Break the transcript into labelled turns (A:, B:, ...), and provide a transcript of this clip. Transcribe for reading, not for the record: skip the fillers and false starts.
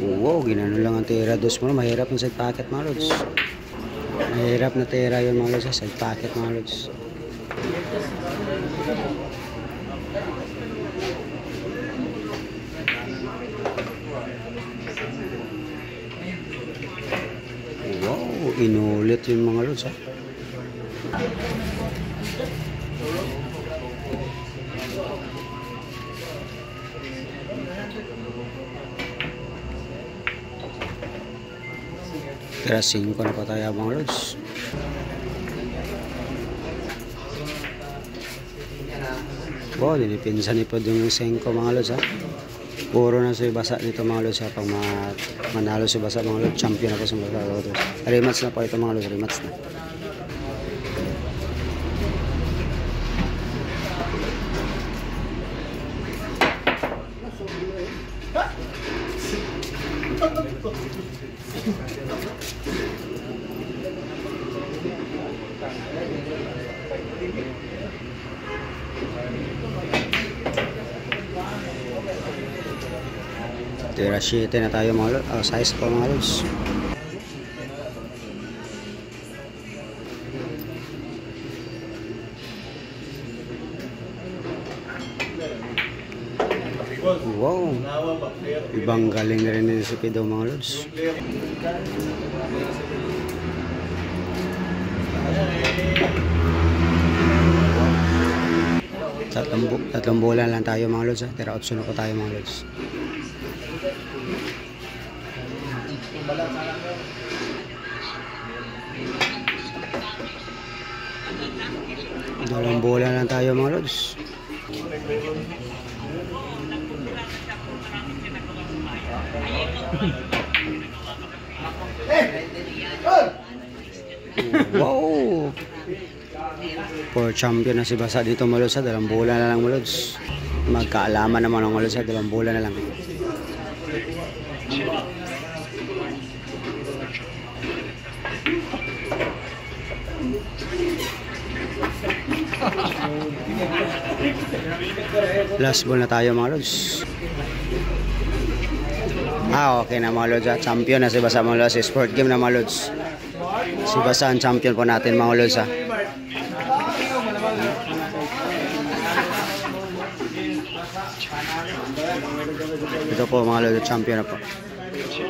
A: Wow, ginano lang ang tira dos mo. Mahirap yung side pocket mga lods. Mahirap na tira yun mga lods sa side pocket mga lods. Wow, inulit yung mga lods ha. Tira 5 na pa tayo mga lods. Wow, dinipinsan ni po yung 5 mga lods ha. Puro na si basa dito mga lods ha. Pag manalo si basa mga lods, champion na po sa mga lods. Rematch na po ito mga lods, rematch na. Tira 7 na tayo mga lods. Size pa mga lods. Wow, ibang galing na rin ni si Pido mga lods. Tatlong bola lang tayo mga lods ha. Tira 8 na po tayo mga lods. Dalawang bola lang tayo mga lods. Wow, for champion na si basa dito mga lods ha. Dalawang bola na lang mga lods. Magkaalaman naman ng mga lods ha. Dalawang bola na lang. Last ball na tayo mga lods. Okay na mga lods ha. Champion na si basa mga lods. Sport game na mga lods. Si basa ang champion po natin mga lods ha. Ito po mga lods, champion na po.